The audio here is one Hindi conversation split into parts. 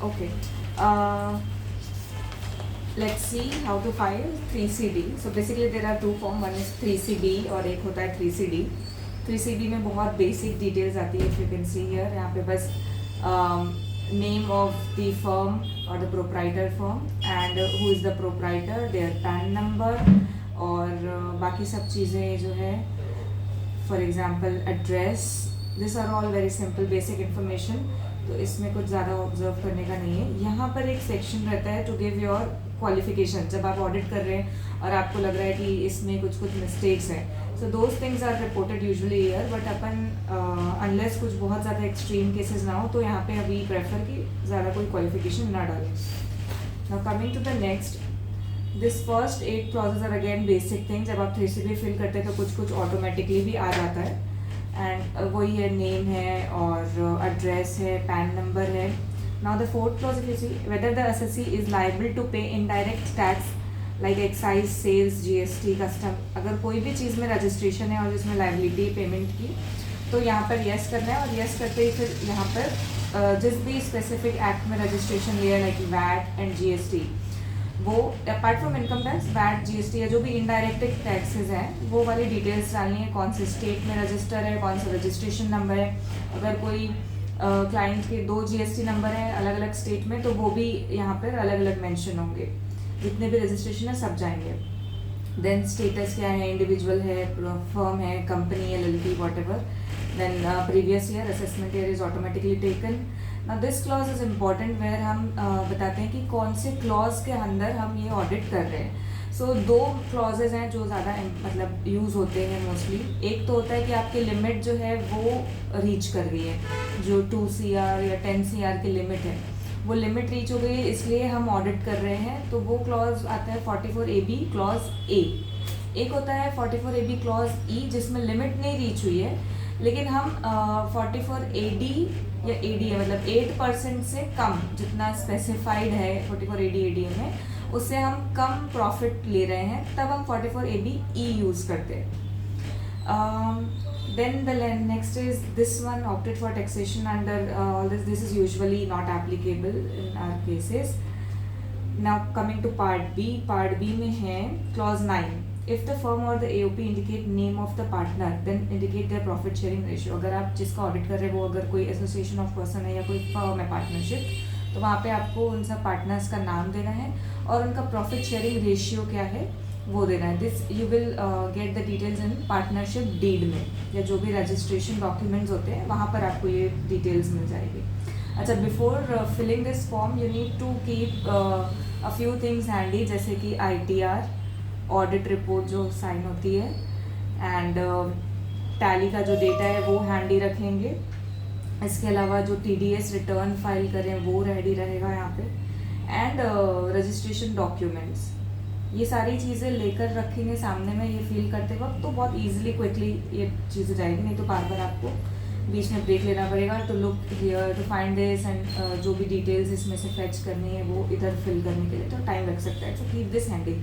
Okay. Let's see how to file 3CD. So basically there are two form. One is 3CB और एक होता है 3CD. 3CD में बहुत basic details आती है. If you can see here, यहाँ पे बस name of the firm or the proprietor firm and who is the proprietor, their PAN number और बाकी सब चीज़ें जो है, for example address. These are all very simple basic information. तो इसमें कुछ ज़्यादा ऑब्जर्व करने का नहीं है. यहाँ पर एक सेक्शन रहता है टू गिव योर क्वालिफिकेशन. जब आप ऑडिट कर रहे हैं और आपको लग रहा है कि इसमें कुछ मिस्टेक्स हैं, so those things are reported usually year. But अपन अनलेस कुछ बहुत ज़्यादा एक्सट्रीम केसेस ना हो तो यहाँ पे अभी प्रेफर कि ज़्यादा कोई क्वालिफिकेशन ना डालें. Now coming to the next, this first 8 clauses are again basic thing. जब आप 3CB फिल करते हैं तो कुछ ऑटोमेटिकली भी आ जाता है. एंड वही है, नेम है और एड्रेस है, पैन नंबर है. Now the fourth clause if you see, whether the SSC is liable to pay indirect tax like excise, sales, GST, custom. अगर कोई भी चीज़ में रजिस्ट्रेशन है और जिसमें लायबिलिटी पेमेंट की, तो यहाँ पर येस करना है. और येस करते ही फिर यहाँ पर जिस भी स्पेसिफिक एक्ट में रजिस्ट्रेशन लिया लाइक वैट एंड जीएसटी, वो apart from income tax, VAT, GST या जो भी इनडायरेक्ट टैक्सेस हैं वो वाली डिटेल्स डालनी है. कौन से स्टेट में रजिस्टर है, कौन सा रजिस्ट्रेशन नंबर है. अगर कोई क्लाइंट के 2 जीएसटी नंबर हैं अलग अलग स्टेट में, तो वो भी यहाँ पर अलग अलग मेंशन होंगे. जितने भी रजिस्ट्रेशन है सब जाएंगे. देन स्टेटस क्या है, इंडिविजुअल है, फर्म है, company, LLP, whatever. Then previous year assessment year is automatically taken. Now this clause is important where हम बताते हैं कि कौन से क्लॉज के अंदर हम ये ऑडिट कर रहे हैं. सो 2 क्लॉजेज हैं जो ज़्यादा मतलब यूज़ होते हैं मोस्टली. एक तो होता है कि आपकी लिमिट जो है वो रीच कर रही है, जो 2 CR या 10 CR की लिमिट है, वो लिमिट रीच हो गई है, इसलिए हम ऑडिट कर रहे हैं. तो वो क्लॉज आता है 44AB क्लॉज ए. एक होता है 44AB क्लॉज ई जिसमें लिमिट नहीं रीच हुई है, लेकिन हम 44AD या ADA मतलब 8% से कम जितना स्पेसिफाइड है 44AD ADA में, उससे हम कम प्रॉफिट ले रहे हैं, तब हम 44AB ई यूज़ करते हैं. Then the next is this one, opted for taxation under all this. This is usually not applicable in our cases. Now coming to part B. Part B में है clause 9. If the firm or the AOP indicate name of the partner, then indicate their profit sharing ratio. अगर आप जिसका ऑडिट कर रहे हैं वो अगर कोई एसोसिएशन ऑफ पर्सन है या कोई फर्म है पार्टनरशिप, तो वहाँ पे आपको उन सब पार्टनर्स का नाम देना है और उनका प्रॉफिट शेयरिंग रेशियो क्या है वो देना है. This you will get the details in partnership deed में, या जो भी रजिस्ट्रेशन डॉक्यूमेंट्स होते हैं वहाँ पर आपको ये डिटेल्स मिल जाएगी. अच्छा, before filling this form you need to keep a few things handy, जैसे कि ITR, ऑडिट रिपोर्ट जो साइन होती है, एंड टैली का जो डेटा है वो हैंडी रखेंगे. इसके अलावा जो TDS रिटर्न फाइल करें वो रेडी रहेगा यहाँ पे. एंड रजिस्ट्रेशन डॉक्यूमेंट्स, ये सारी चीज़ें लेकर रखेंगे सामने में. ये फील करते वक्त तो बहुत ईजिली क्विकली ये चीज़ें जाएगी, नहीं तो बार बार आपको बीच में ब्रेक लेना पड़ेगा to look here to find this, and जो भी डिटेल्स इसमें से फेच करनी है वो इधर फिल करने के लिए तो टाइम लग सकता है. So keep this handy.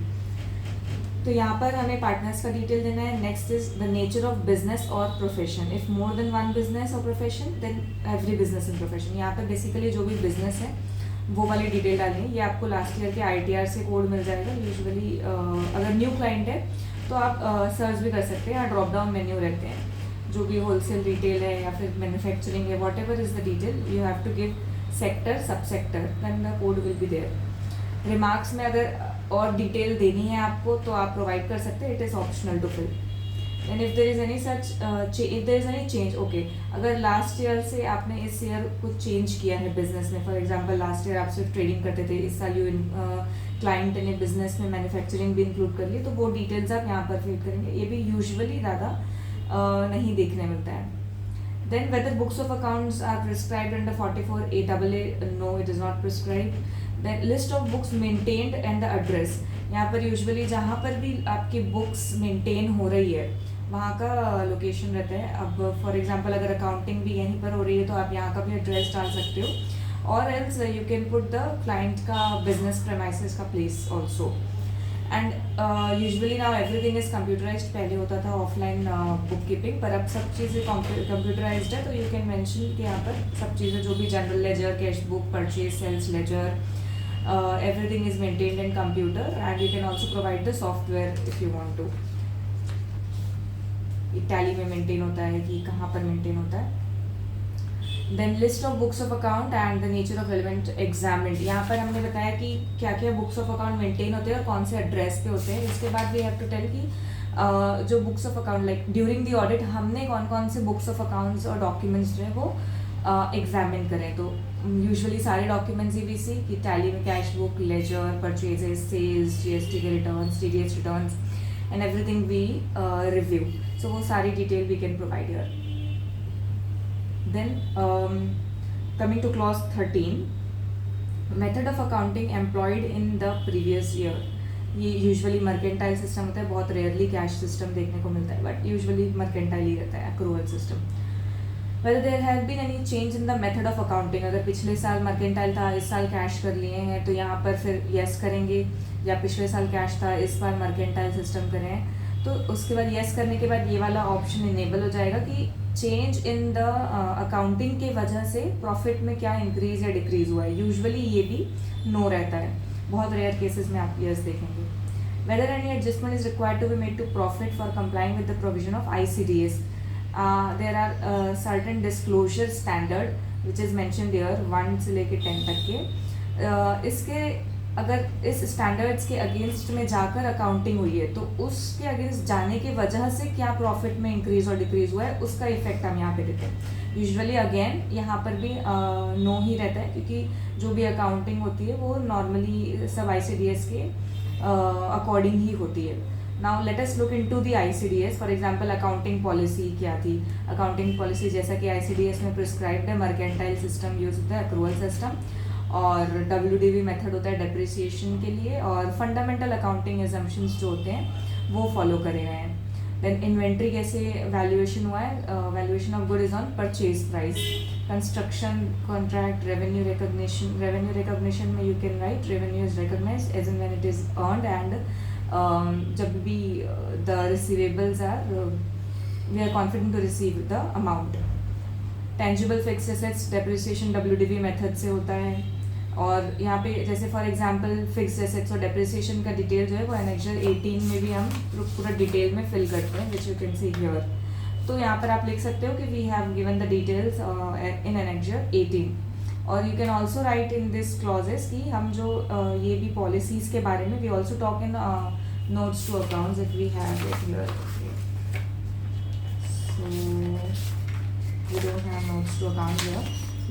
तो यहाँ पर हमें पार्टनर्स का डिटेल देना है. Next is the nature of business और profession. If more than one business और profession then every business and profession. यहाँ पर बेसिकली जो भी बिजनेस है वो वाली डिटेल डालनी है. ये आपको लास्ट ईयर के ITR से कोड मिल जाएगा. यूजुअली अगर न्यू क्लाइंट है तो आप सर्च भी कर सकते हैं, यहाँ ड्रॉप डाउन मेन्यू रहते हैं. जो भी होलसेल रिटेल है या फिर मैन्युफैक्चरिंग है, whatever is the detail you have to give sector, sub sector, then the code will be there. Remarks में अगर और डिटेल देनी है आपको तो आप प्रोवाइड कर सकते हैं. It is optional to fill. And if there is any such if there is any change, okay, अगर लास्ट ईयर से आपने इस ईयर कुछ चेंज किया है बिजनेस में, फॉर एग्जांपल लास्ट ईयर आप सिर्फ ट्रेडिंग करते थे, इस साल यू क्लाइंट ने बिजनेस में मैन्युफैक्चरिंग भी इंक्लूड कर ली, तो वो डिटेल्स आप यहाँ पर फिल करेंगे. ये भी यूजुअली ज़्यादा नहीं देखने मिलता है. Then whether books of accounts are prescribed under 44A, no, it is not prescribed. Then list of books maintained and the address. यहाँ पर यूजुअली जहाँ पर भी आपकी बुक्स मेंटेन हो रही है वहाँ का लोकेशन रहता है. अब फॉर एग्जांपल अगर अकाउंटिंग भी यहीं पर हो रही है तो आप यहाँ का भी एड्रेस डाल सकते हो, और else you can put the client का बिजनेस प्रेमाइसेस का place also. And usually now everything is computerised. पहले होता था ऑफलाइन बुक कीपिंग, पर अब सब चीज़ें कंप्यूटराइज्ड है. तो यू कैन मेंशन कि यहाँ पर सब चीज़ें जो भी general ledger, cash book, purchase, sales ledger, everything is maintained in computer, and you can also provide the software if you want to. Tally में मेंटेन होता है कि कहाँ पर मेंटेन होता है. Then list of books of account and the nature of element examined. यहाँ पर हमने बताया कि क्या क्या बुक्स ऑफ अकाउंट मेंटेन होते हैं और कौन से एड्रेस पे होते हैं. इसके बाद वी हैव टू टेल कि जो books of account like during the audit हमने कौन कौन से बुक्स ऑफ अकाउंट्स और डॉक्यूमेंट्स जो है वो एग्जामिन करें. तो यूजुअली सारे डॉक्यूमेंट्स ही भी सी कि टैली में cash book, ledger, purchases, sales, GST के returns, TDS returns and everything we review. So वो सारी detail we can provide here. Then coming to clause 13, method of accounting employed in the previous year. ये यूजुअली मर्केंटाइल सिस्टम होता है, बहुत रेयरली कैश सिस्टम देखने को मिलता है, बट यूजुअली मर्केंटाइल ही रहता है, accrual system. Whether there has been any change in the method of accounting. अगर पिछले साल मर्केंटाइल था, इस साल कैश कर लिए हैं, तो यहाँ पर फिर यस करेंगे. या पिछले साल कैश था, इस बार मर्केंटाइल सिस्टम करें, तो उसके बाद यस करने के बाद ये वाला ऑप्शन इनेबल हो जाएगा कि चेंज इन द अकाउंटिंग के वजह से प्रॉफिट में क्या इंक्रीज या डिक्रीज हुआ है. यूजुअली ये भी नो रहता है, बहुत रेयर केसेस में आप यस देखेंगे. Whether any adjustment is required to be made to profit for complying with the provision of ICDS. There are certain disclosure standard which is mentioned here 1 से लेके 10 तक के. इसके अगर इस स्टैंडर्ड्स के अगेंस्ट में जाकर अकाउंटिंग हुई है तो उसके अगेंस्ट जाने की वजह से क्या प्रॉफिट में इंक्रीज और डिक्रीज हुआ है उसका इफेक्ट हम यहाँ पे देते हैं. यूजुअली अगेन यहाँ पर भी नो ही रहता है, क्योंकि जो भी अकाउंटिंग होती है वो नॉर्मली सब ICDS के अकॉर्डिंग ही होती है. Now let us look into the ICDS. For example accounting policy क्या थी. अकाउंटिंग पॉलिसी जैसा कि ICDS में प्रिस्क्राइब्ड है, मर्केंटाइल सिस्टम यूज होता है, अक्रूवल सिस्टम, और WDV मेथड होता है डेप्रिसिएशन के लिए, और फंडामेंटल अकाउंटिंग एजम्पशंस जो होते हैं वो फॉलो करे गए हैं. देन इन्वेंट्री कैसे वैल्यूएशन हुआ है. Valuation of good is on purchase price. Construction contract revenue recognition. Revenue recognition में you can write revenue is recognised as and when it is earned, and जब भी the receivables are we are confident to receive the amount. Tangible fix assets depreciation WDV method से होता है. और यहाँ पे जैसे फॉर एग्जांपल फिक्स एसेट्स और डेप्रिसिएशन का डिटेल जो है वो एनेक्सर 18 में भी हम पूरा डिटेल में फिल करते हैं, which you can see here. तो यहाँ पर आप लिख सकते हो कि we have given the details in annexure 18. और you can also write in this clauses कि हम जो ये भी पॉलिसीज के बारे में we also talk in notes to accounts if we have it here. So we don't have notes to accounts here.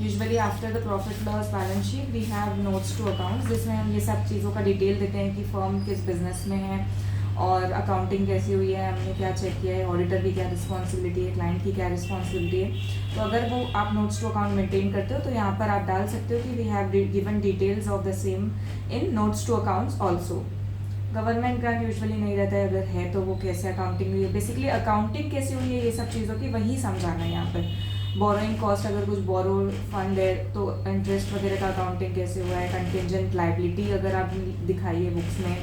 Usually after the profit loss balance sheet we have notes to accounts, जिसमें हम ये सब चीज़ों का डिटेल देते हैं कि फर्म किस बिजनेस में है और अकाउंटिंग कैसी हुई है, हमने क्या चेक किया है, ऑडिटर की क्या रिस्पॉन्सिबिलिटी है, क्लाइंट की क्या रिस्पॉन्सिबिलिटी है. तो अगर वो आप नोट्स टू अकाउंट मेंटेन करते हो तो यहाँ पर आप डाल सकते हो कि we have given details of the same in notes to accounts also. Government grant usually नहीं रहता है, अगर है तो वो कैसे अकाउंटिंग हुई है, बेसिकली अकाउंटिंग कैसी हुई है, ये सब चीज़ों की वही समझाना है यहाँ पर. बोरोइंग कॉस्ट, अगर कुछ बोरो फंड है तो इंटरेस्ट वगैरह का अकाउंटिंग कैसे हुआ है. कंटिंजेंट लाइबिलिटी अगर आप दिखाई है बुक्स में,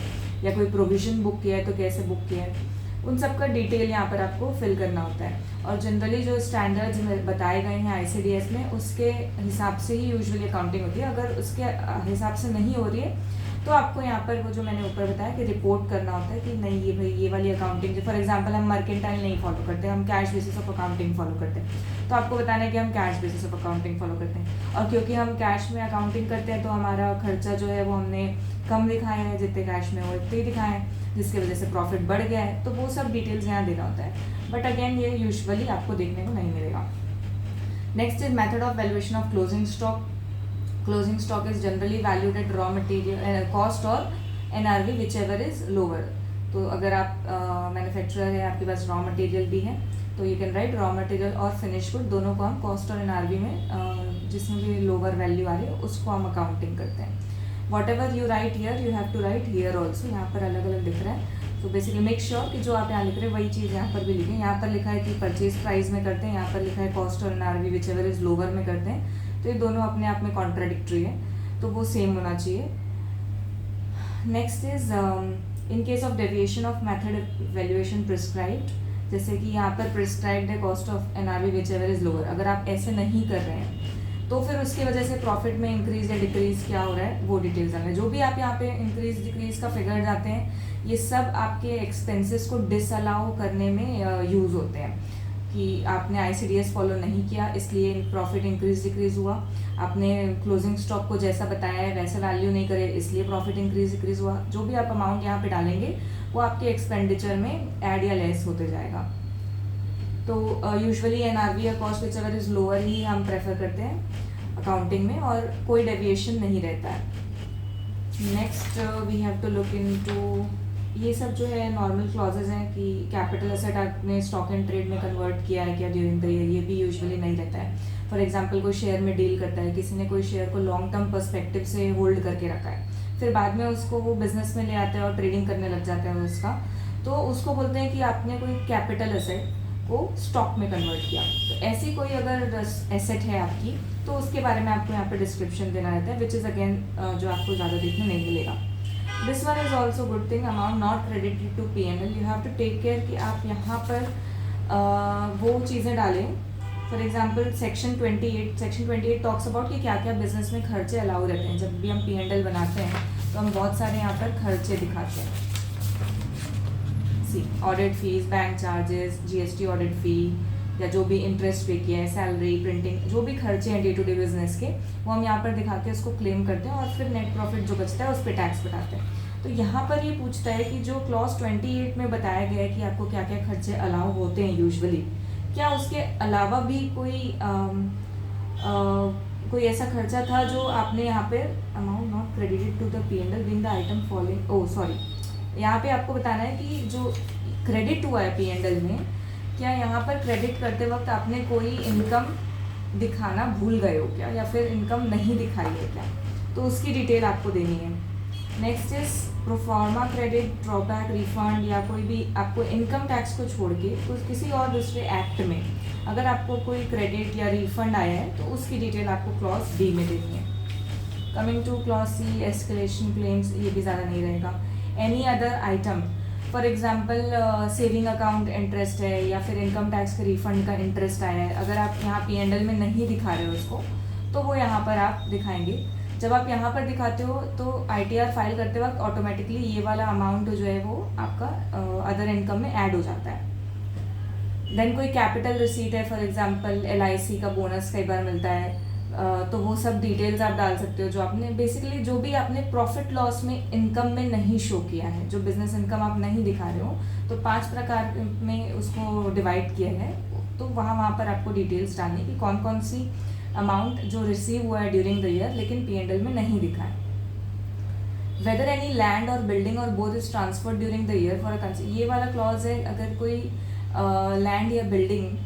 या कोई प्रोविजन बुक किया है तो कैसे बुक किया है, उन सब का डिटेल यहाँ पर आपको फिल करना होता है. और जनरली जो स्टैंडर्ड्स बताए गए हैं ICDS में उसके हिसाब से ही यूजुअली अकाउंटिंग होती है. अगर उसके हिसाब से नहीं हो रही है तो आपको यहाँ पर वो जो मैंने ऊपर बताया कि रिपोर्ट करना होता है कि नहीं ये भाई ये वाली अकाउंटिंग जो फॉर एग्जांपल हम मर्केंटाइल नहीं फॉलो करते, हम cash basis of accounting follow करते हैं, तो आपको बताना है कि हम cash basis of accounting follow करते हैं. और क्योंकि हम कैश में अकाउंटिंग करते हैं तो हमारा खर्चा जो है वो हमने कम दिखाया है, जितने कैश में हो इतने ही दिखाए हैं, जिसकी वजह से प्रॉफिट बढ़ गया है. तो वो सब डिटेल्स यहाँ देना होता है, बट अगेन ये यूजुअली आपको देखने को नहीं मिलेगा. Next is method of valuation of closing stock. Closing stock is generally valued at raw material cost और NRV whichever is lower. तो अगर आप मैन्युफैक्चरर है, आपके पास रॉ मटेरियल भी है, तो you can right raw material और फिनिश गुड दोनों को हम कॉस्ट और NRV में जिसमें भी लोअर वैल्यू आ रही है उसको हम अकाउंटिंग करते हैं. Whatever you write here you have to write here also. यहाँ पर अलग अलग दिख रहा है, तो बेसिकली मेक श्योर कि जो आप यहाँ लिख रहे हैं वही चीज़ यहाँ पर भी लिखें. यहाँ पर लिखा है कि परचेज प्राइस में करते हैं, यहाँ पर लिखा है कॉस्ट और NRV विचएवर इज लोअर में करते हैं. तो ये दोनों अपने आप में कॉन्ट्राडिक्टरी है, तो वो सेम होना चाहिए. Next is in case of deviation of method valuation prescribed, जैसे कि यहाँ पर प्रिस्क्राइब्ड है cost of NRV which ever is lower, अगर आप ऐसे नहीं कर रहे हैं तो फिर उसकी वजह से प्रॉफिट में इंक्रीज या डिक्रीज क्या हो रहा है वो डिटेल्स आना है। जो भी आप यहाँ पे इंक्रीज डिक्रीज का फिगर जाते हैं ये सब आपके एक्सपेंसेस को डिसअलाउ करने में यूज़ होते हैं कि आपने ICDS फॉलो नहीं किया इसलिए प्रॉफिट इंक्रीज डिक्रीज हुआ, आपने क्लोजिंग स्टॉक को जैसा बताया है वैसा वैल्यू नहीं करे इसलिए प्रॉफिट इंक्रीज डिक्रीज हुआ। जो भी आप अमाउंट यहाँ पे डालेंगे वो आपके एक्सपेंडिचर में ऐड या लेस होते जाएगा। तो यूजुअली NRV या cost whichever is lower ही हम प्रेफर करते हैं अकाउंटिंग में और कोई डेविएशन नहीं रहता है। Next we have to look into, ये सब जो है नॉर्मल क्लॉजेज हैं कि कैपिटल एसेट आपने स्टॉक एंड ट्रेड में कन्वर्ट किया है क्या ड्यूरिंग द ईयर, ये भी यूजुअली नहीं रहता है। फॉर एग्जांपल कोई शेयर में डील करता है, किसी ने कोई शेयर को लॉन्ग टर्म पर्सपेक्टिव से होल्ड करके रखा है, फिर बाद में उसको वो बिजनेस में ले आता है और ट्रेडिंग करने लग जाता है उसका, तो उसको बोलते हैं कि आपने कोई कैपिटल एसेट को स्टॉक में कन्वर्ट किया। तो ऐसी कोई अगर एसेट है आपकी तो उसके बारे में आपको यहाँ पे डिस्क्रिप्शन देना रहता है विच इज़ अगेन जो आपको ज़्यादा देखने नहीं मिलेगा। This one is also good thing, amount not credited to P&L, you have to take care कि आप यहाँ पर वो चीज़ें डालें। For example section 28 talks about कि क्या क्या बिजनेस में खर्चे अलाउ रहते हैं। जब भी हम P&L बनाते हैं तो हम बहुत सारे यहाँ पर खर्चे दिखाते हैं। Audit fees, bank charges, GST audit fee या जो भी इंटरेस्ट पे किया है, सैलरी, प्रिंटिंग, जो भी खर्चे हैं डे टू डे बिजनेस के वो हम यहाँ पर दिखा के उसको क्लेम करते हैं और फिर नेट प्रॉफिट जो बचता है उस पर टैक्स बताते हैं। तो यहाँ पर ये पूछता है कि जो क्लॉज 28 में बताया गया है कि आपको क्या क्या खर्चे अलाउ होते हैं यूजुअली, क्या उसके अलावा भी कोई ऐसा खर्चा था जो आपने यहाँ पे amount not credited to the P&L being the item following, यहाँ पे आपको बताना है कि जो क्रेडिट हुआ है P&L में, क्या यहाँ पर क्रेडिट करते वक्त आपने कोई इनकम दिखाना भूल गए हो क्या या फिर इनकम नहीं दिखाई है क्या, तो उसकी डिटेल आपको देनी है। Next is proforma credit, drawback, refund या कोई भी आपको इनकम टैक्स को छोड़ के किसी और दूसरे एक्ट में अगर आपको कोई क्रेडिट या रिफंड आया है तो उसकी डिटेल आपको क्लॉज D में देनी है। Coming to clause C, escalation claims, ये भी ज़्यादा नहीं रहेगा। Any other item, for example saving account interest है या फिर इनकम टैक्स के रिफंड का इंटरेस्ट आया है, अगर आप यहाँ P&L में नहीं दिखा रहे हो उसको तो वो यहाँ पर आप दिखाएंगे। जब आप यहाँ पर दिखाते हो तो ITR फाइल करते वक्त ऑटोमेटिकली ये वाला अमाउंट जो है वो आपका अदर इनकम में ऐड हो जाता है। देन कोई कैपिटल रिसीट है, फॉर एग्जाम्पल LIC का बोनस कई बार मिलता है, तो वो सब डिटेल्स आप डाल सकते हो जो आपने बेसिकली जो भी आपने प्रॉफिट लॉस में इनकम में नहीं शो किया है, जो बिजनेस इनकम आप नहीं दिखा रहे हो, तो 5 प्रकार में उसको डिवाइड किया है। तो वहाँ पर आपको डिटेल्स डालनी कि कौन कौन सी अमाउंट जो रिसीव हुआ है ड्यूरिंग द ईयर लेकिन P&L में नहीं दिखा है। वेदर एनी लैंड और बिल्डिंग और both is transferred during the year for a, ये वाला क्लॉज है अगर कोई लैंड या बिल्डिंग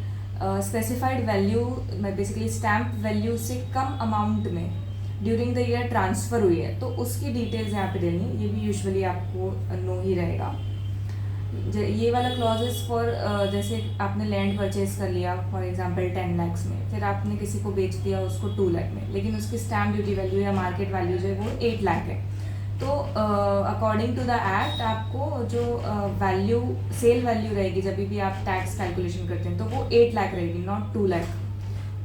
स्पेसिफाइड वैल्यू में बेसिकली स्टैम्प वैल्यू से कम अमाउंट में ड्यूरिंग द ईयर ट्रांसफ़र हुई है तो उसकी डिटेल्स यहाँ पे देनी है। ये भी यूजुअली आपको नो ही रहेगा। ये वाला क्लॉजेस फॉर जैसे आपने लैंड परचेज कर लिया फॉर एग्जांपल 10 लाख में, फिर आपने किसी को बेच दिया उसको 2 लाख में, लेकिन उसकी स्टैम्प ड्यूटी वैल्यू या मार्केट वैल्यू जो है वो 8 लाख है, तो अकॉर्डिंग टू द एक्ट आपको जो वैल्यू सेल वैल्यू रहेगी जब भी आप टैक्स कैलकुलेशन करते हैं तो वो 8 लाख रहेगी, नॉट 2 लाख।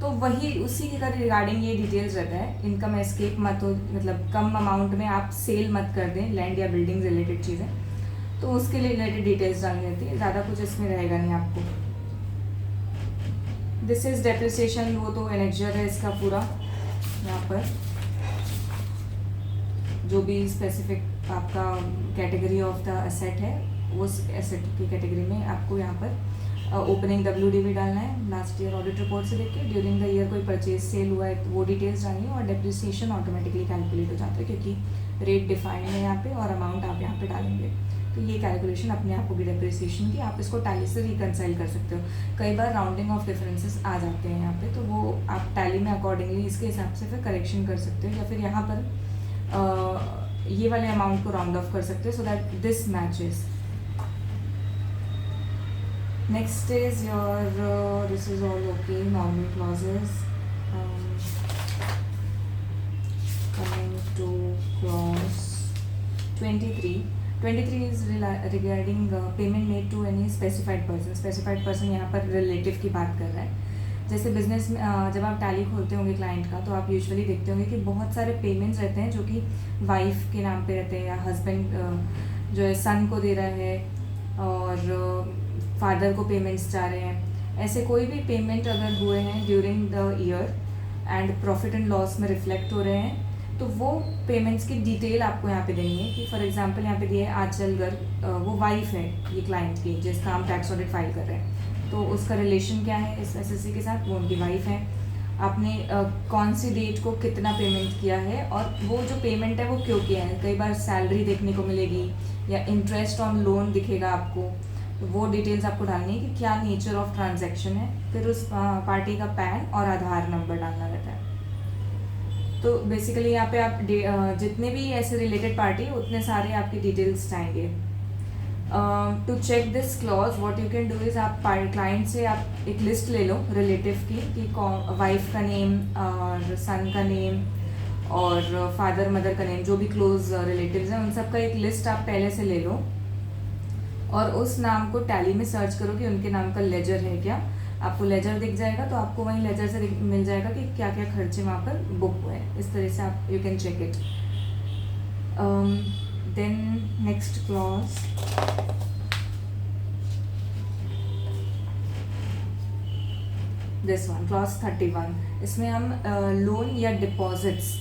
तो वही उसी के रिगार्डिंग ये डिटेल्स रहता है। इनकम एस्केप मत हो, मतलब कम अमाउंट में आप सेल मत कर दें लैंड या बिल्डिंग रिलेटेड चीज़ें, तो उसके लिए रिलेटेड डिटेल्स डालनी रहती है, ज़्यादा कुछ इसमें रहेगा नहीं आपको। दिस इज डेप्रिसिएशन, वो तो एनेक्जर है इसका पूरा। यहाँ पर जो भी स्पेसिफिक आपका कैटेगरी ऑफ द एसेट है उस एसेट की कैटेगरी में आपको यहाँ पर ओपनिंग WDV डालना है, लास्ट ईयर ऑडिट रिपोर्ट से लेके ड्यूरिंग द ईयर कोई परचेज सेल हुआ है तो वो डिटेल्स डालनी है, और डेप्रिसिएशन ऑटोमेटिकली कैलकुलेट हो जाता है क्योंकि रेट डिफाइंड है यहाँ पे और अमाउंट आप यहाँ पे डालेंगे, तो ये कैलकुलेशन अपने आप होगी डेप्रिसिएशन की। आप इसको टैली से रिकनसाइल कर सकते हो, कई बार राउंडिंग ऑफ डिफरेंसेस आ जाते हैं यहाँ पे, तो वो आप टैली में अकॉर्डिंगली इसके हिसाब से फिर करेक्शन कर सकते हो, या फिर यहाँ पर ये वाले अमाउंट को राउंड ऑफ कर सकते हो so that this matches. Next is your this is all okay, normal clauses. Coming to clause 23, 23 is regarding payment made to any specified person. Specified person यहाँ पर रिलेटिव की बात कर रहा है. जैसे बिजनेस में जब आप टैली खोलते होंगे क्लाइंट का, तो आप यूजुअली देखते होंगे कि बहुत सारे पेमेंट्स रहते हैं जो कि वाइफ के नाम पे रहते हैं, या हस्बैंड जो है सन को दे रहा है, और फादर को पेमेंट्स जा रहे हैं. ऐसे कोई भी पेमेंट अगर हुए हैं during the year and profit and loss में रिफ्लेक्ट हो रहे हैं, तो वो पेमेंट्स की डिटेल आपको यहाँ पे देनी है. कि फॉर एग्जांपल यहाँ पे दिया है आंचल गर्ग, वो वाइफ है ये क्लाइंट की जिसका हम टैक्स ऑडिट फाइल कर रहे हैं, तो उसका रिलेशन क्या है इस एसएससी के साथ, वो उनकी वाइफ है. आपने कौन सी डेट को कितना पेमेंट किया है, और वो जो पेमेंट है वो क्यों किया है. कई बार सैलरी देखने को मिलेगी या इंटरेस्ट ऑन लोन दिखेगा आपको, तो वो डिटेल्स आपको डालनी है कि क्या नेचर ऑफ ट्रांजैक्शन है. फिर उस पार्टी का पैन और आधार नंबर डालना रहता है. तो बेसिकली यहाँ पे आप जितने भी ऐसे रिलेटेड पार्टी उतने सारे आपकी डिटेल्स जाएंगे. To check this clause what you can do is, आप क्लाइंट से आप एक लिस्ट ले लो रिलेटिव की कि वाइफ का नेम और सन का नेम और फादर मदर का नेम, जो भी क्लोज रिलेटिव्स हैं उन सब का एक लिस्ट आप पहले से ले लो, और उस नाम को टैली में सर्च करो कि उनके नाम का लेजर है क्या. आपको लेजर दिख जाएगा तो आपको वहीं लेजर से मिल जाएगा कि क्या क्या खर्चे वहाँ पर बुक हुए हैं. इस तरह से आप you can check it. Then next clause, this one clause 31. इसमें हम लोन या डिपॉजिट्स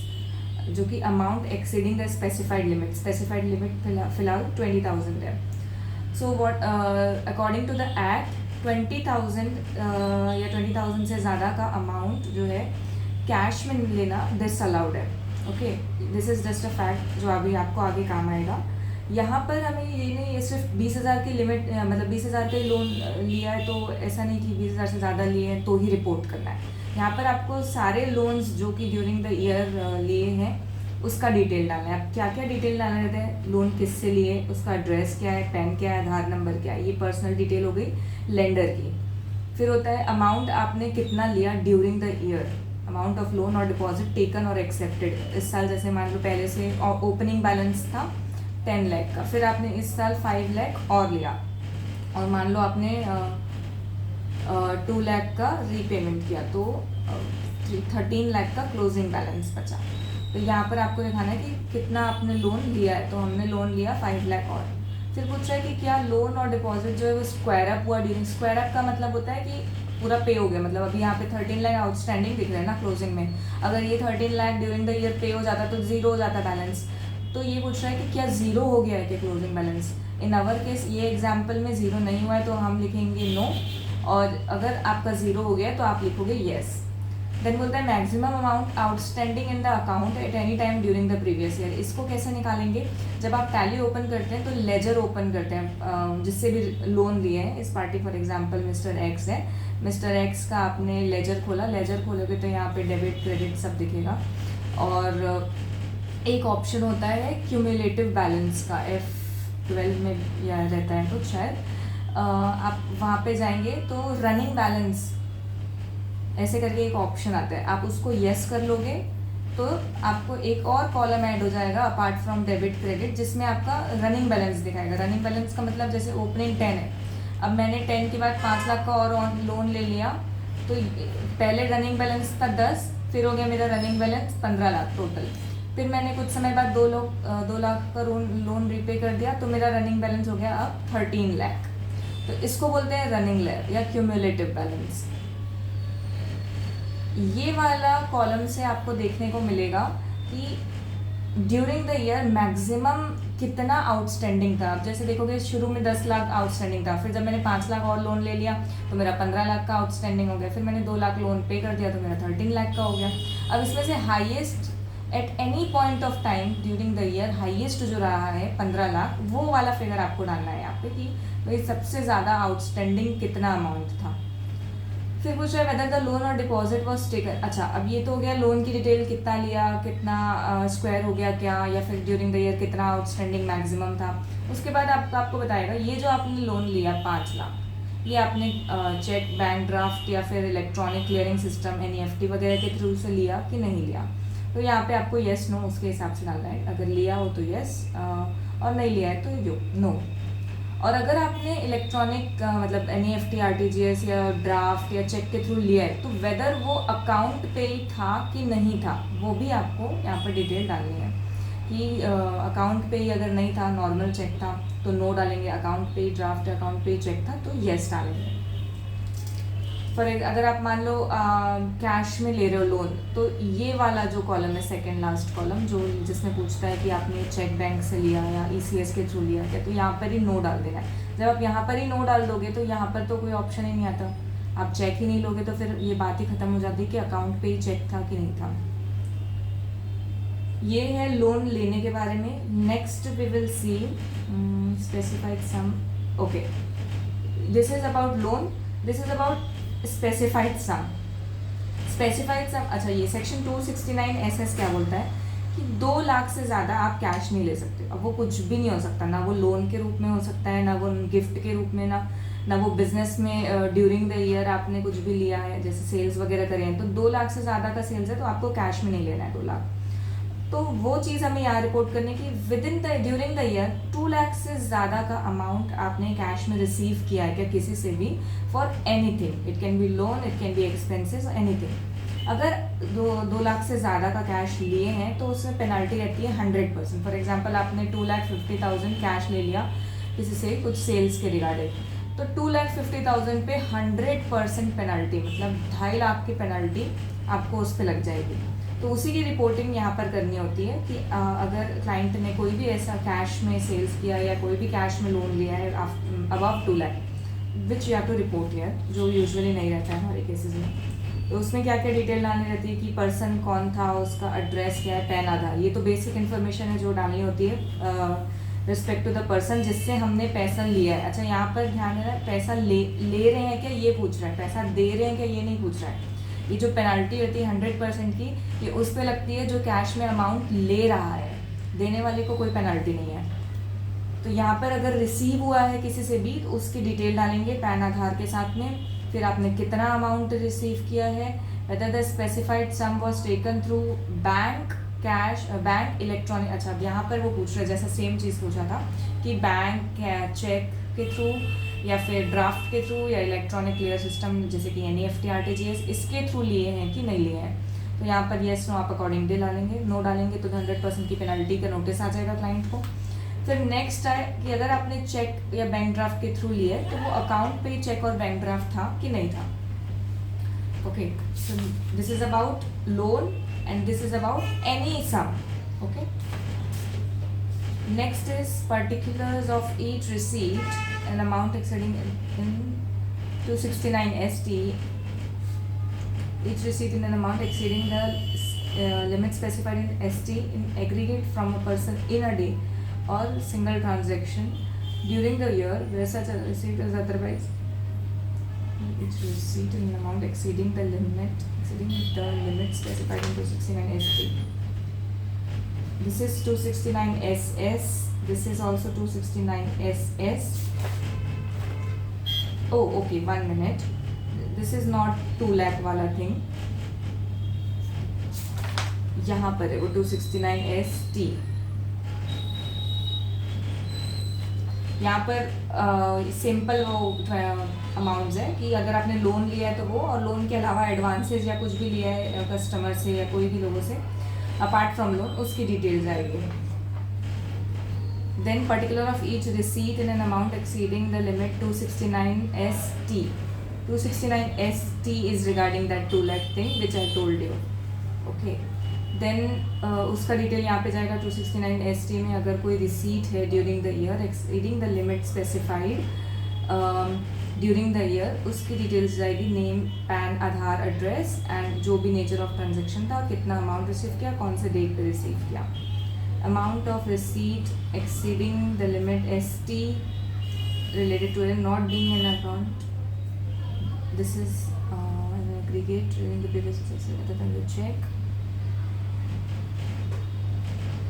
जो कि amount exceeding the specified limit फिलहाल 20,000 है. So what according to the act 20,000 या 20,000 से ज़्यादा का अमाउंट जो है कैश में लेना दिस अलाउड है. Okay, this is just a fact जो अभी आपको आगे काम आएगा. यहाँ पर हमें ये नहीं, ये सिर्फ 20,000 की लिमिट, मतलब 20,000 का ही लोन लिया है तो ऐसा नहीं कि 20,000 से ज़्यादा लिए हैं तो ही रिपोर्ट करना है. यहाँ पर आपको सारे लोन्स जो कि ड्यूरिंग द ईयर लिए हैं उसका डिटेल डालना है. अब क्या क्या डिटेल डालना रहता है, लोन किससे लिए, उसका एड्रेस क्या है, पैन क्या है, आधार नंबर क्या है, ये पर्सनल डिटेल हो गई लेंडर की. फिर होता है अमाउंट आपने कितना लिया during the year, amount of loan और डिपॉजिट टेकन और एक्सेप्टेड. इस साल जैसे मान लो पहले से ओपनिंग बैलेंस था 10 लाख का, फिर आपने इस साल 5 लाख और लिया, और मान लो आपने 2 लाख का रीपेमेंट किया, तो 13 लाख का क्लोजिंग बैलेंस बचा. तो यहाँ पर आपको दिखाना है कि कितना आपने लोन लिया है. तो हमने लोन लिया 5 लाख और. फिर पूछ रहा है कि क्या लोन और डिपॉजिट जो है वो स्क्वायर अप हुआ ड्यूरिंग. स्क्वायर अप का मतलब होता है कि पूरा पे हो गया, मतलब अभी यहाँ पे 13 लाख आउटस्टैंडिंग दिख रहा है ना क्लोजिंग में. अगर ये 13 लाख ड्यूरिंग द ईयर पे हो जाता तो जीरो हो जाता बैलेंस. तो ये पूछ रहा है कि क्या जीरो हो गया है क्या क्लोजिंग बैलेंस. इन अवर केस ये एग्जाम्पल में जीरो नहीं हुआ है तो हम लिखेंगे नो, और अगर आपका जीरो हो गया है तो आप लिखोगे येस. देन बोलता है maximum amount outstanding in the account at any time during the previous year. इसको कैसे निकालेंगे, जब आप टैली ओपन करते हैं तो लेजर ओपन करते हैं जिससे भी लोन लिए हैं. इस party for example mister x है, मिस्टर एक्स का आपने लेजर खोला, लेजर खोलोगे तो यहाँ पे डेबिट क्रेडिट सब दिखेगा. और एक ऑप्शन होता है क्यूमुलेटिव बैलेंस का, F12 में या रहता है कुछ शायद. आप वहाँ पे जाएंगे तो रनिंग बैलेंस ऐसे करके एक ऑप्शन आता है, आप उसको येस कर लोगे तो आपको एक और कॉलम ऐड हो जाएगा अपार्ट फ्रॉम डेबिट क्रेडिट, जिसमें आपका रनिंग बैलेंस दिखाएगा. रनिंग बैलेंस का मतलब जैसे ओपनिंग 10 है, अब मैंने 10 के बाद 5 लाख का और लोन ले लिया, तो पहले रनिंग बैलेंस था 10, फिर हो गया मेरा रनिंग बैलेंस 15 लाख टोटल. फिर मैंने कुछ समय बाद 2 लाख का लोन रीपे कर दिया तो मेरा रनिंग बैलेंस हो गया अब 13 लाख. तो इसको बोलते हैं रनिंग या क्यूमुलेटिव बैलेंस. ये वाला कॉलम से आपको देखने को मिलेगा कि ड्यूरिंग द ईयर मैक्सिमम कितना आउटस्टैंडिंग था. आप जैसे देखोगे शुरू में 10 लाख आउटस्टैंडिंग था, फिर जब मैंने 5 लाख और लोन ले लिया तो मेरा 15 लाख का आउटस्टैंडिंग हो गया, फिर मैंने 2 लाख लोन पे कर दिया तो मेरा 13 लाख का हो गया. अब इसमें से highest at any point of time during the year highest जो रहा है 15 लाख, वो वाला फिगर आपको डालना है यहाँ पे कि भाई सबसे ज़्यादा आउटस्टैंडिंग कितना अमाउंट था. फिर पूछ रहा है वेदर द लोन और डिपॉजिट वॉज टेकन. अच्छा, अब ये तो हो गया लोन की डिटेल, कितना लिया, कितना स्क्वायर हो गया क्या, या फिर ड्यूरिंग द ईयर कितना आउटस्टैंडिंग मैक्सिमम था. उसके बाद आपको बताएगा ये जो आपने लोन लिया 5 लाख, ये आपने चेक, बैंक ड्राफ्ट या फिर इलेक्ट्रॉनिक क्लियरिंग सिस्टम NEFT वगैरह के थ्रू से लिया कि नहीं लिया. तो यहाँ पे आपको येस नो उसके हिसाब से डालना है. अगर लिया हो तो येस, और नहीं लिया है तो यो नो। और अगर आपने इलेक्ट्रॉनिक मतलब NEFT RTGS या ड्राफ्ट या चेक के थ्रू लिया है तो वेदर वो अकाउंट पे था कि नहीं था वो भी आपको यहाँ पर डिटेल डालनी है कि अकाउंट पे ही अगर नहीं था, नॉर्मल चेक था तो नो डालेंगे, अकाउंट पे ही ड्राफ्ट अकाउंट पे ही चेक था तो येस डालेंगे। फॉर अगर आप मान लो कैश में ले रहे हो लोन तो ये वाला जो कॉलम है सेकंड लास्ट कॉलम जो जिसमें पूछता है कि आपने चेक बैंक से लिया या ECS के थ्रू लिया क्या, तो यहाँ पर ही नो डाल देना है। जब आप यहाँ पर ही नो डाल दोगे तो यहाँ पर तो कोई ऑप्शन ही नहीं आता, आप चेक ही नहीं लोगे तो फिर ये बात ही खत्म हो जाती है कि अकाउंट पे ही चेक था कि नहीं था। ये है लोन लेने के बारे में। Next we will see specified sum. Okay, this is about loan, this is about specified sum. Specified sum, अच्छा ये सेक्शन 269 SS क्या बोलता है कि 2 लाख से ज़्यादा आप कैश नहीं ले सकते। अब वो कुछ भी नहीं हो सकता, ना वो लोन के रूप में हो सकता है, ना वो गिफ्ट के रूप में, ना वो बिजनेस में ड्यूरिंग द ईयर आपने कुछ भी लिया है जैसे सेल्स वगैरह करे हैं तो 2 लाख से ज़्यादा का सेल्स है तो आपको कैश में नहीं लेना है 2 लाख। तो वो चीज़ हमें यहाँ रिपोर्ट करने की within the during the year 2 lakh से ज़्यादा का अमाउंट आपने कैश में रिसीव किया है क्या किसी से भी for anything, it can be loan, it can be expenses, anything. अगर 2 लाख से ज़्यादा का कैश लिए हैं तो उसमें पेनल्टी रहती है 100%। फॉर एग्जाम्पल आपने 2,50,000 कैश ले लिया किसी से कुछ सेल्स के रिगार्डिंग तो 2,50,000 पे 100% पेनल्टी मतलब 2.5 लाख की पेनल्टी आपको उस पर लग जाएगी। तो उसी की रिपोर्टिंग यहाँ पर करनी होती है कि अगर क्लाइंट ने कोई भी ऐसा कैश में सेल्स किया या कोई भी कैश में लोन लिया है above 2 lakh which you have to report here, जो यूजुअली नहीं रहता है हमारे केसेस में। तो उसमें क्या क्या डिटेल डालनी रहती है कि पर्सन कौन था, उसका एड्रेस क्या है, पैन आधार, ये तो बेसिक इन्फॉर्मेशन है जो डालनी होती है रिस्पेक्ट टू द पर्सन जिससे हमने पैसा लिया है। अच्छा यहाँ पर ध्यान देना, पैसा ले रहे हैं क्या ये पूछ रहा है, पैसा दे रहे हैं क्या ये नहीं पूछ रहा है। ये जो पेनल्टी होती है 100% की ये उस पर लगती है जो कैश में अमाउंट ले रहा है, देने वाले को कोई पेनल्टी नहीं है। तो यहाँ पर अगर रिसीव हुआ है किसी से भी तो उसकी डिटेल डालेंगे पैन आधार के साथ में, फिर आपने कितना अमाउंट रिसीव किया है, whether the specified sum was taken through bank, cash, bank, electronic. अच्छा अब यहाँ पर वो पूछ रहे हैं जैसा सेम चीज़ पूछा था कि बैंक चेक के थ्रू या फिर ड्राफ्ट के थ्रू या इलेक्ट्रॉनिक क्लियर सिस्टम जैसे कि NEFT RTGS इसके थ्रू लिए हैं कि नहीं लिए हैं। तो यहाँ पर येस नो आप अकॉर्डिंगली डालेंगे, नो डालेंगे तो 100% की पेनल्टी का नोटिस आ जाएगा क्लाइंट को। फिर नेक्स्ट है कि अगर आपने चेक या बैंक ड्राफ्ट के थ्रू लिए तो वो अकाउंट पे चेक और बैंक ड्राफ्ट था कि नहीं था। Okay, so this is about loan and this is about any sum. Okay, next is particulars of each receipt, an amount exceeding in 269 ST, each receipt in an amount exceeding the limit specified in ST in aggregate from a person in a day or single transaction during the year where such a receipt is otherwise, each receipt in an amount exceeding the limit specified in 269 ST. This is 269 SS. This is also 269 SS. Oh, okay. 1 minute. This is not 2 lakh वाला thing. यहाँ पर है वो 269 ST. यहाँ पर सिंपल वो अमाउंट्स है कि अगर आपने लोन लिया है तो वो, और लोन के अलावा एडवांसेज या कुछ भी लिया है कस्टमर से या कोई भी लोगों से अपार्ट फ्रॉम लोन उसकी डिटेल्स आएगी। Then particular of each receipt in an amount exceeding the limit 269 ST. 269 ST is regarding that 2 lakh thing which I told you. Okay, then उसका डिटेल यहाँ पे जाएगा 269 ST में। अगर कोई रिसीट है during the year exceeding the limit specified during the year उसकी डिटेल्स जाएगी, name, pan, Aadhaar, address and जो भी नेचर ऑफ ट्रांजेक्शन था, कितना अमाउंट रिसीव किया, कौन से डेट पे रिसीव किया। Amount of receipt exceeding the limit ST related to it not being an account, this is an aggregate during the previous other than the check,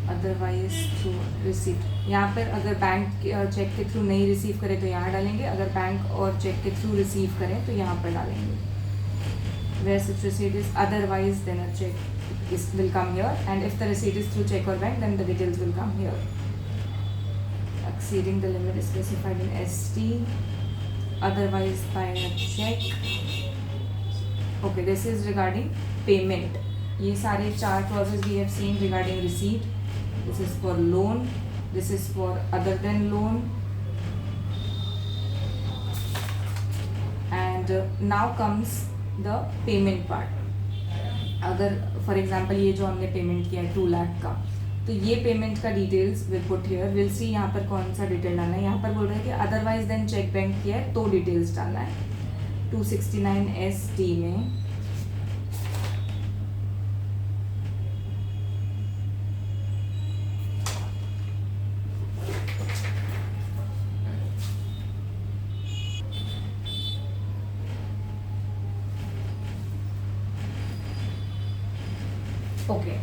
otherwise through receipt. यहाँ पर अगर बैंक चेक के थ्रू नहीं रिसीव करें तो यहाँ डालेंगे, अगर बैंक और चेक के थ्रू रिसीव करें तो यहाँ पर डालेंगे। Where such receipt is otherwise than a cheque is will come here, and if the receipt is through cheque और bank then the details will come here. exceeding the limit specified in ST, otherwise by a check. Okay, this is regarding payment. ये सारे 4 clauses we have seen regarding receipt. This is for loan, this is for other than loan, and now comes the payment part. अगर फॉर एग्जाम्पल ये जो हमने पेमेंट किया है 2 लाख का, तो ये पेमेंट का details will put here, will see यहाँ पर कौन सा डिटेल डालना है. यहाँ पर बोल रहे हैं कि अदरवाइज देन चेक बैंक किया है तो डिटेल्स डालना है. 269ST में okay,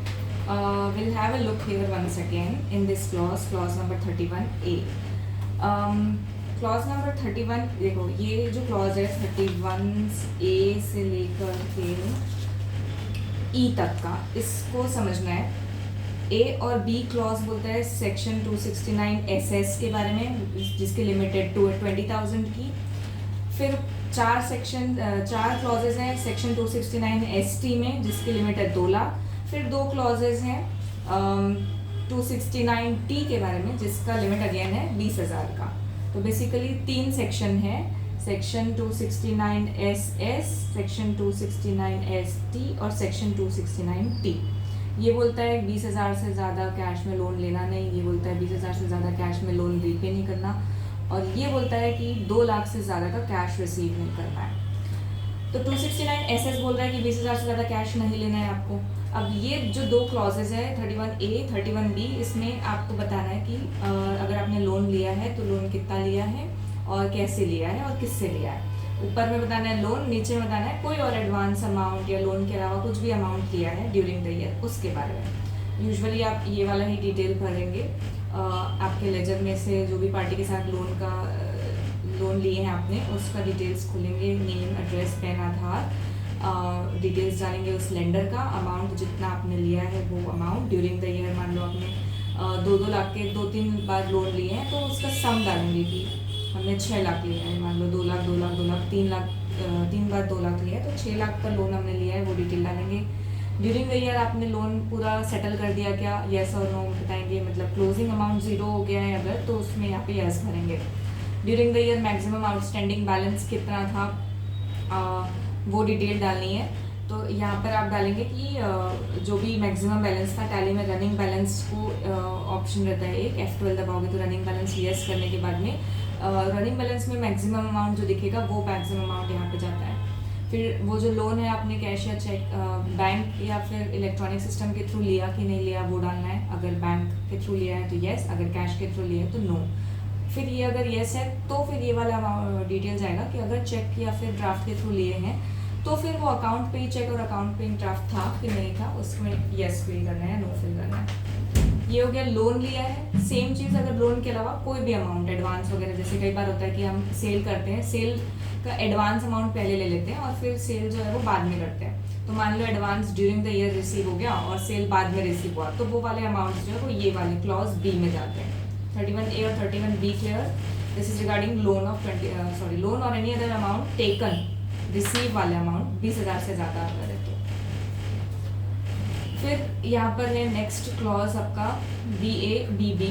we'll have a look here once again in this clause number 31A. Clause number 31, देखो ये जो क्लॉज है 31A से लेकर के E तक का, इसको समझना है. A और B क्लॉज बोलता है सेक्शन 269 SS के बारे में, जिसकी लिमिटेड 20,000 की. फिर 4 क्लॉजेज हैं सेक्शन 269 ST में, जिसकी लिमिट है 2 लाख. फिर 2 क्लॉजेज हैं 269T के बारे में, जिसका लिमिट अगेन है 20,000 का. तो बेसिकली 3 सेक्शन है, सेक्शन 269SS, सेक्शन 269ST और सेक्शन 269T. ये बोलता है 20,000 से ज़्यादा कैश में लोन लेना नहीं, ये बोलता है 20,000 से ज़्यादा कैश में लोन रीपे नहीं करना, और ये बोलता है कि 2 लाख से ज़्यादा का कैश रिसीव नहीं करना है. तो 269SS बोल रहा है कि 20,000 से ज़्यादा कैश नहीं लेना है आपको. अब ये जो 2 क्लॉजेज है 31A 31B, इसमें आपको बताना है कि अगर आपने लोन लिया है तो लोन कितना लिया है और कैसे लिया है और किससे लिया है. ऊपर में बताना है लोन, नीचे में बताना है कोई और एडवांस अमाउंट या लोन के अलावा कुछ भी अमाउंट लिया है ड्यूरिंग द ईयर, उसके बारे में. यूजुअली आप ये वाला ही डिटेल भरेंगे. आपके लेजर में से जो भी पार्टी के साथ लोन लिए हैं आपने, उसका डिटेल्स खोलेंगे, नेम, एड्रेस, पैन, आधार, डिटेल्स डालेंगे उस लेंडर का, अमाउंट जितना आपने लिया है वो अमाउंट ड्यूरिंग द ईयर. मान लो आपने 2-2 लाख के 2-3 बार लोन लिए हैं, तो उसका सम डालेंगे कि हमने 6 लाख लिया है. मान लो 2 लाख 2 लाख 2 लाख 3 लाख 3 बार 2 लाख लिया है, तो 6 लाख का लोन हमने लिया है, वो डिटेल डालेंगे. ड्यूरिंग द ईयर आपने लोन पूरा सेटल कर दिया क्या, येस और नो बताएंगे. मतलब क्लोजिंग अमाउंट 0 हो गया है अगर, तो उसमें यहाँ पे येस भरेंगे. During the year maximum outstanding balance कितना था, वो डिटेल डालनी है. तो यहाँ पर आप डालेंगे कि जो भी मैक्सिमम बैलेंस था, टैली में रनिंग बैलेंस को ऑप्शन रहता है एक, F12 दबाओगे तो रनिंग बैलेंस येस करने के बाद में रनिंग बैलेंस में मैक्सिमम अमाउंट जो दिखेगा वो मैक्सिमम अमाउंट यहाँ पे जाता है. फिर वो जो लोन है आपने कैश या चेक, बैंक या फिर इलेक्ट्रॉनिक सिस्टम के थ्रू लिया कि नहीं लिया वो डालना है. अगर बैंक के थ्रू लिया है तो येस, अगर कैश के थ्रू लिया है तो नो. फिर ये अगर येस है तो फिर ये वाला डिटेल जाएगा कि अगर चेक या फिर ड्राफ्ट के थ्रू लिए हैं तो फिर वो अकाउंट पे चेक और अकाउंट पे ड्राफ्ट था कि नहीं था, उसमें येस फिल करना है, नो फिल करना है. ये हो गया लोन लिया है. सेम चीज़ अगर लोन के अलावा कोई भी अमाउंट एडवांस वगैरह, जैसे कई बार होता है कि हम सेल करते हैं, सेल का एडवांस अमाउंट पहले ले लेते हैं और फिर सेल जो है वो बाद में करते हैं. तो मान लो advance during the year receive हो गया और सेल बाद में रिसीव हुआ, तो वो वाले अमाउंट जो है वो ये वाले क्लॉज बी में जाते हैं. 31A और 31B clear. This is regarding loan of loan और any other amount taken, receive वाले अमाउंट 20,000 से ज़्यादा अगर है तो. फिर यहाँ पर है नेक्स्ट क्लॉज आपका BA-BB,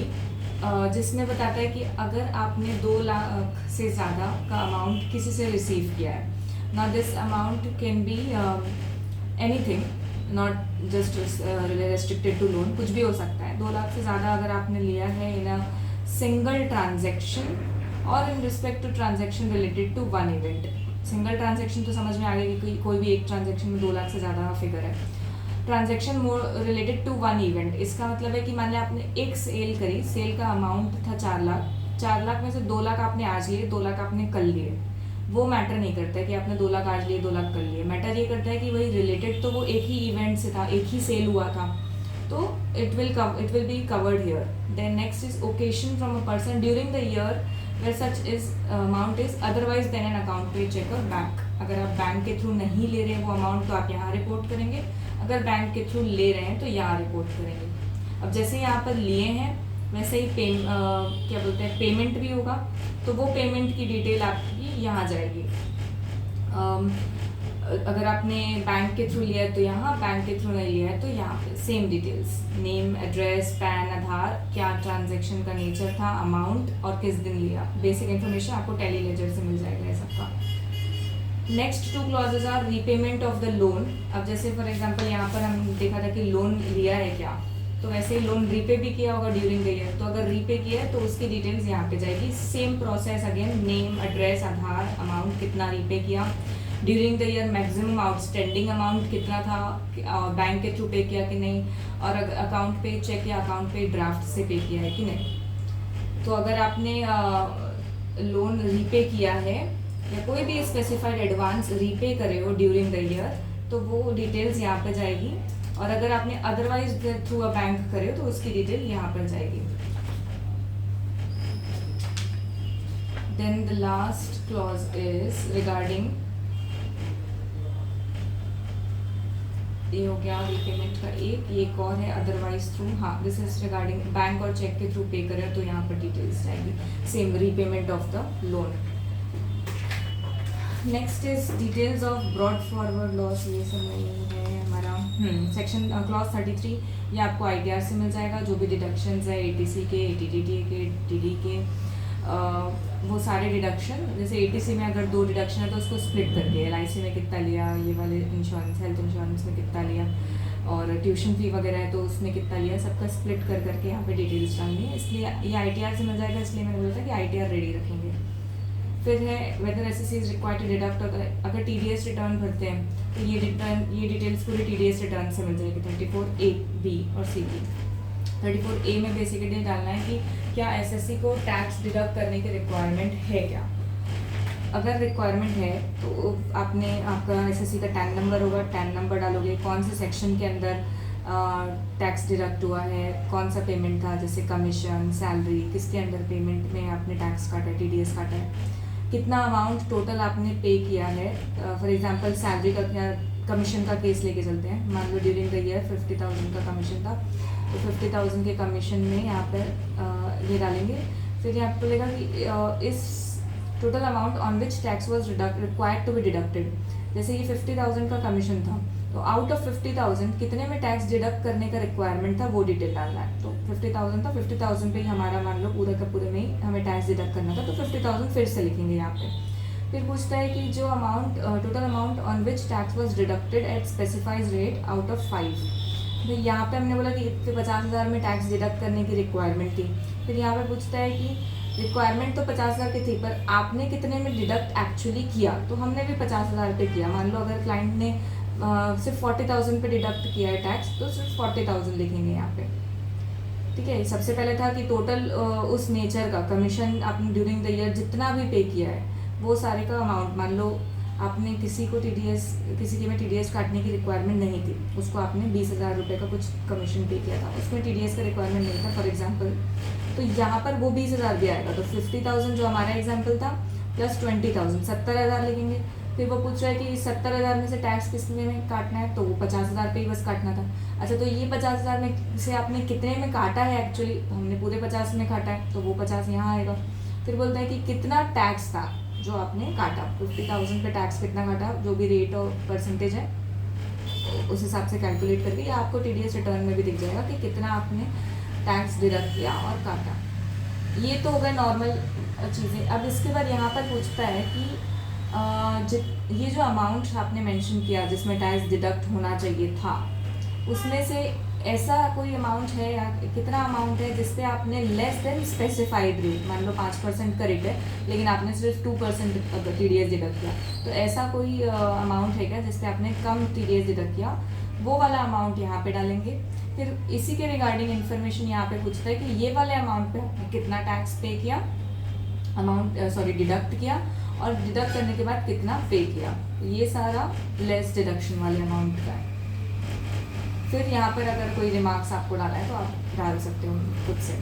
जिसमें बताता है कि अगर आपने 2 लाख से ज़्यादा का अमाउंट किसी से रिसीव किया है, ना this amount can be anything, not just restricted to loan, कुछ भी हो सकता है. 2 लाख से ज़्यादा अगर आपने लिया है इन अ सिंगल ट्रांजेक्शन और in respect to transaction related to 1 इवेंट. सिंगल ट्रांजेक्शन तो समझ में आ गई कि कोई भी एक ट्रांजेक्शन में 2 लाख से ज़्यादा का फिगर है. ट्रांजेक्शन मोर रिलेटेड टू 1 इवेंट, इसका मतलब है कि मान लिया आपने एक सेल करी, सेल का अमाउंट था 4 लाख, 4 लाख में से 2 लाख आपने आज लिए, 2 लाख आपने कल लिए. वो मैटर नहीं करता है कि आपने 2 लाख आज लिए 2 लाख कल लिए. मैटर ये करता है कि वही रिलेटेड तो वो एक ही इवेंट से था, एक ही सेल हुआ था, तो it will be covered here. Then next is occasion from a person during the year where such is amount is otherwise than an account पे check और बैंक. अगर आप बैंक के थ्रू नहीं ले रहे हैं वो अमाउंट तो आप यहाँ रिपोर्ट करेंगे, अगर बैंक के थ्रू ले रहे हैं तो यहाँ रिपोर्ट करेंगे. अब जैसे यहाँ पर लिए हैं वैसे ही क्या बोलते हैं पेमेंट भी होगा, तो वो पेमेंट की डिटेल आपकी यहाँ जाएगी। अगर आपने बैंक के थ्रू लिया है तो यहाँ, बैंक के थ्रू नहीं लिया है तो यहाँ पे same details, name, address, PAN, Aadhaar, क्या ट्रांजैक्शन का नेचर था, अमाउंट और किस दिन लिया, बेसिक इन्फॉर्मेशन आपको टैली लेजर से मिल जाएगा ये सबका। Next 2 clauses are repayment of the loan. अब जैसे फॉर एग्जांपल यहाँ पर हम देखा था कि लोन लिया है क्या, तो वैसे ही लोन रीपे भी किया होगा ड्यूरिंग द ईयर, तो अगर रीपे किया है तो उसकी डिटेल्स यहाँ पे जाएगी। Same process again, name, address, Aadhaar, amount कितना रीपे किया, during the year maximum outstanding amount कितना था, बैंक के थ्रू पे किया कि नहीं, और अकाउंट पे चेक या अकाउंट पे ड्राफ्ट से पे किया है कि नहीं। तो अगर आपने लोन रीपे किया है या कोई भी स्पेसिफाइड एडवांस रीपे करे हो ड्यूरिंग द ईयर, तो वो डिटेल्स यहाँ पे जाएगी। और अगर आपने अदरवाइज थ्रू अ बैंक करे हो तो उसकी डिटेल यहाँ पर जाएगी। Then the last clause is regarding, ये हो गया रीपेमेंट का एक और है अदरवाइज थ्रू। हाँ, दिस इज रिगार्डिंग बैंक और चेक के थ्रू पे करें तो यहाँ पर डिटेल्स जाएगी, same repayment of the loan. Next is details of brought forward loss, ये सब नहीं है हमारा। सेक्शन क्लॉज 33, ये आपको ITR से मिल जाएगा, जो भी डिडक्शंस है ATC के, ATTT के, TD के, वो सारे डिडक्शन। जैसे ATC में अगर 2 डिडक्शन है तो उसको स्प्लिट करके LIC में कितना लिया, ये वाले इंश्योरेंस, हेल्थ इंश्योरेंस में कितना लिया, और ट्यूशन फी वगैरह है तो उसमें कितना लिया, सबका स्प्लिट कर करके यहाँ पे डिटेल्स डालनी है। इसलिए ये ITR से मिल जाएगा, इसलिए मैंने बोला था कि ITR रेडी रखेंगे। फिर है whether SSC is required to deduct, अगर TDS रिटर्न भरते हैं तो ये डिटेल्स पूरी TDS रिटर्न से मिल जाएगी 34A, B और C की। 34A में बेसिकली डालना है कि क्या SSC को टैक्स डिडक्ट करने की रिक्वायरमेंट है क्या। अगर रिक्वायरमेंट है तो आपका SSC का टैन नंबर होगा, टैन नंबर डालोगे, कौन से सेक्शन के अंदर टैक्स डिडक्ट हुआ है, कौन सा पेमेंट था, जैसे कमीशन, सैलरी, किसके अंडर पेमेंट में आपने टैक्स काटा है, TDS काटा है, कितना अमाउंट टोटल आपने पे किया है। फॉर एग्जांपल सैलरी का क्या, कमीशन का केस लेके चलते हैं, मान लो ड्यूरिंग द ईयर 50,000 का कमीशन था, तो 50,000 के कमीशन में यहाँ पर ये डालेंगे। फिर यहाँ पर बोलेगा कि इस total amount on which tax was required to be deducted. जैसे ये 50,000 का कमीशन था, तो आउट ऑफ 50,000 कितने में टैक्स डिडक्ट करने का रिक्वायरमेंट था वो डिटेल डालना है। तो 50,000 था, 50,000 पे ही हमारा मान लो पूरा का पूरे में ही हमें टैक्स डिडक्ट करना था, तो 50,000 फिर से लिखेंगे यहाँ पे। फिर पूछता है कि जो amount total amount on which tax was deducted at specifies rate out of 5। तो यहाँ पे हमने बोला कि 50,000 में टैक्स डिडक्ट करने की रिक्वायरमेंट थी। फिर यहाँ पे पूछता है कि रिक्वायरमेंट तो 50,000 की थी, पर आपने कितने में डिडक्ट एक्चुअली किया, तो हमने भी 50,000 पे किया। मान लो अगर क्लाइंट ने सिर्फ 40,000 पे डिडक्ट किया है टैक्स, तो सिर्फ 40,000 लिखेंगे यहाँ पे। ठीक है, सबसे पहले था कि टोटल उस नेचर का कमीशन आपने ड्यूरिंग द ईयर जितना भी पे किया है वो सारे का अमाउंट, मान लो आपने किसी के में TDS काटने की रिक्वायरमेंट नहीं थी, उसको आपने 20,000 रुपये का कुछ कमीशन पे किया था, उसमें TDS का रिक्वायरमेंट नहीं था फॉर एग्जांपल, तो यहाँ पर वो 20,000 भी आएगा। तो 50,000 जो हमारा एग्जाम्पल था प्लस 20,000, 70,000 लिखेंगे। फिर वो पूछ रहा है कि 70,000 में से टैक्स किसने में काटना है, तो वो 50,000 पे ही बस काटना था। अच्छा, तो ये 50,000 में से आपने कितने में काटा है, एक्चुअली हमने पूरे 50 में काटा है, तो वो 50 यहाँ आएगा। फिर बोलता है कि कितना टैक्स था जो आपने काटा, 50,000 पे टैक्स कितना काटा, जो भी रेट और परसेंटेज है उस हिसाब से कैलकुलेट करके, या आपको TDS रिटर्न में भी दिख जाएगा कि कितना आपने टैक्स डिडक्ट किया और काटा। ये तो हो गए नॉर्मल चीज़ें। अब इसके बाद यहाँ पर पूछता है कि ये जो अमाउंट आपने मेंशन किया जिसमें टैक्स डिडक्ट होना चाहिए था, उसमें से ऐसा कोई अमाउंट है या कितना अमाउंट है जिस पे आपने लेस देन स्पेसिफाइड रेट, मान लो 5% का रेट है लेकिन आपने सिर्फ 2% TDS डिडक्ट किया, तो ऐसा कोई अमाउंट है क्या जिस पे आपने कम TDS डिडक्ट किया, वो वाला अमाउंट यहाँ पे डालेंगे। फिर इसी के रिगार्डिंग इन्फॉर्मेशन यहाँ पे पूछता है कि ये वाले अमाउंट पे आपने कितना टैक्स पे किया, डिडक्ट किया, और डिडक्ट करने के बाद कितना पे किया, ये सारा लेस डिडक्शन वाले अमाउंट का है। फिर यहाँ पर अगर कोई रिमार्क्स आपको डालना है तो आप डाल सकते हो खुद से।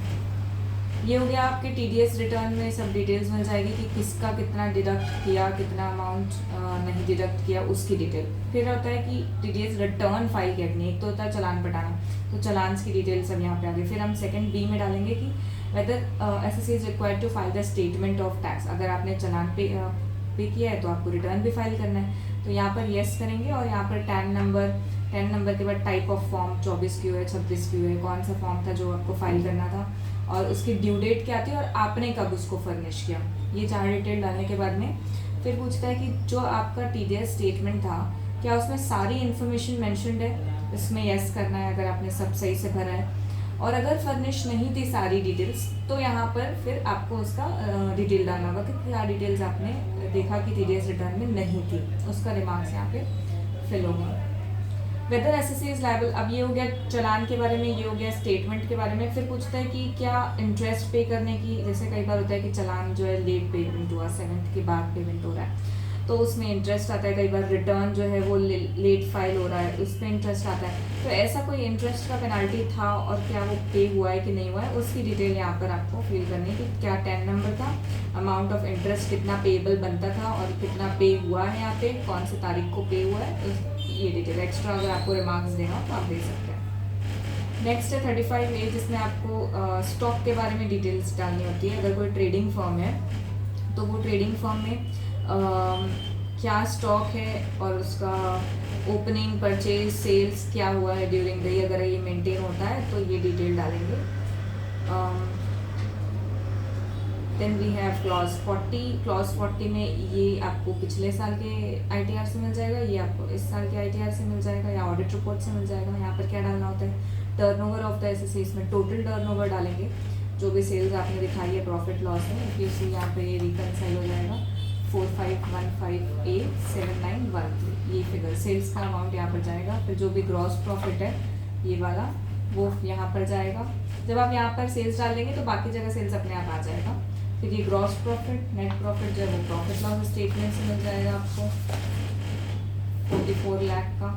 ये हो गया आपके TDS रिटर्न में सब डिटेल्स मिल जाएगी कि किसका कितना डिडक्ट किया, कितना अमाउंट नहीं डिडक्ट किया, उसकी डिटेल। फिर होता है कि TDS रिटर्न फाइल करनी, एक तो होता है चालान पटाना, तो चलान्स की डिटेल्स अब यहाँ पे आ गई। फिर हम सेकंड बी में डालेंगे कि whether SSC is required to file the statement of tax. अगर आपने चलान पे किया है तो आपको रिटर्न भी फाइल करना है, तो यहाँ पर येस करेंगे और यहाँ पर टैन नंबर के बाद टाइप ऑफ फॉर्म 24 क्यू है, 26 क्यू है, कौन सा फॉर्म था जो आपको फाइल करना था और उसकी ड्यू डेट क्या थी और आपने कब उसको फर्निश किया। ये 4 डिटेल डालने के बाद में फिर पूछता है कि जो आपका टीडीएस स्टेटमेंट था क्या उसमें सारी इन्फॉर्मेशन मेंशन्ड है, इसमें यस करना है अगर आपने सब सही से भरा है। और अगर फर्निश नहीं थी सारी डिटेल्स तो यहाँ पर फिर आपको उसका डिटेल डालना होगा कि क्या डिटेल्स आपने देखा कि टीडीएस रिटर्न में नहीं थी, उसका रिमार्क्स यहाँ पे फिल होगा। वेदर एसएससी इज लायबल, अब ये हो गया चलान के बारे में, ये हो गया स्टेटमेंट के बारे में। फिर पूछता है कि क्या इंटरेस्ट पे करने की, जैसे कई बार होता है कि चलान जो है लेट पेमेंट हुआ, 7th के बाद पेमेंट हो रहा है तो उसमें इंटरेस्ट आता है। कई बार रिटर्न जो है वो लेट फाइल हो रहा है, उस पर इंटरेस्ट आता है। तो ऐसा कोई इंटरेस्ट का पेनाल्टी था और क्या वो पे हुआ है कि नहीं हुआ है, उसकी डिटेल यहाँ पर आपको फिल करनी है कि क्या 10 नंबर था, अमाउंट ऑफ इंटरेस्ट कितना पेएबल बनता था और कितना पे हुआ है, यहाँ पे कौन सी तारीख को पे हुआ है, ये डिटेल एक्स्ट्रा अगर आपको रिमार्क्स देना हो तो आप दे सकते हैं। नेक्स्ट है 35A, जिसमें आपको स्टॉक के बारे में डिटेल्स डालनी होती है। अगर कोई ट्रेडिंग फर्म है तो वो ट्रेडिंग फर्म में क्या स्टॉक है और उसका ओपनिंग, परचेज, सेल्स क्या हुआ है ड्यूरिंग द ईयर, अगर ये मेंटेन होता है तो ये डिटेल डालेंगे। देन वी हैव क्लॉज 40 में ये आपको पिछले साल के आईटीआर से मिल जाएगा, ये आपको इस साल के आईटीआर से मिल जाएगा या ऑडिट रिपोर्ट से मिल जाएगा। यहाँ पर क्या डालना होता है, टर्नओवर ऑफ द एसएससी, इसमें टोटल टर्नओवर डालेंगे, जो भी सेल्स आपने दिखाई है प्रॉफिट लॉस में, क्योंकि यहाँ पे ये रिकनसाइल हो जाएगा 4515A7913, ये फिगर सेल्स का अमाउंट यहाँ पर जाएगा। फिर जो भी ग्रॉस प्रॉफिट है ये वाला वो यहाँ पर जाएगा। जब आप यहाँ पर सेल्स डाल देंगे तो बाकी जगह सेल्स अपने आप आ जाएगा। फिर ये ग्रॉस प्रॉफिट, नेट प्रॉफिट जो है वो प्रॉफिट लॉस स्टेटमेंट से मिल जाएगा आपको 44 लाख का।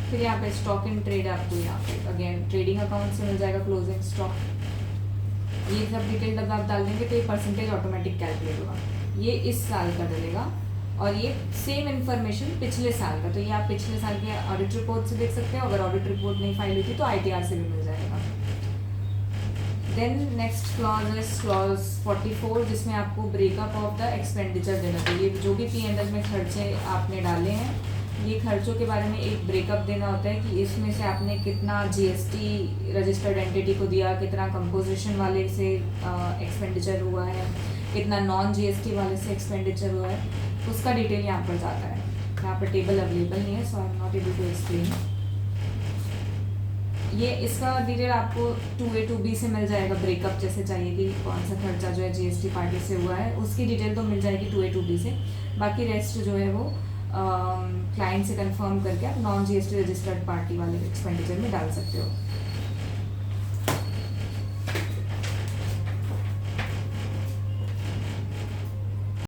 फिर यहाँ पे स्टॉक इन ट्रेड आपको यहाँ पे अगेन ट्रेडिंग अकाउंट से मिल जाएगा क्लोजिंग स्टॉक। ये सब डिटेल जब आप डाल देंगे तो ये परसेंटेज ऑटोमेटिक कैलकुलेट होगा। ये इस साल का डलेगा और ये सेम इन्फॉर्मेशन पिछले साल का, तो ये आप पिछले साल के ऑडिट रिपोर्ट से देख सकते हो। अगर ऑडिट रिपोर्ट नहीं फाइल हुई थी तो आईटीआर से भी मिल जाएगा। Then next clause is clause 44, जिसमें आपको ब्रेकअप ऑफ द एक्सपेंडिचर देना चाहिए। जो भी P&L में खर्चे आपने डाले हैं, ये खर्चों के बारे में एक ब्रेकअप देना होता है कि इसमें से आपने कितना जीएसटी रजिस्टर्ड एंटिटी को दिया, कितना कंपोजिशन वाले से एक्सपेंडिचर हुआ है, कितना नॉन जीएसटी वाले से एक्सपेंडिचर हुआ है, उसका डिटेल यहाँ पर जाता है। यहाँ पर टेबल अवेलेबल नहीं है, so I am not able to explain. ये इसका डिटेल आपको 2A 2B से मिल जाएगा, ब्रेकअप जैसे चाहिए कि कौन सा खर्चा जो है जीएसटी पार्टी से हुआ है, उसकी डिटेल तो मिल जाएगी 2A 2B से। बाकी रेस्ट जो है वो क्लाइंट से कंफर्म करके आप नॉन जीएसटी रजिस्टर्ड पार्टी वाले एक्सपेंडिचर में डाल सकते हो।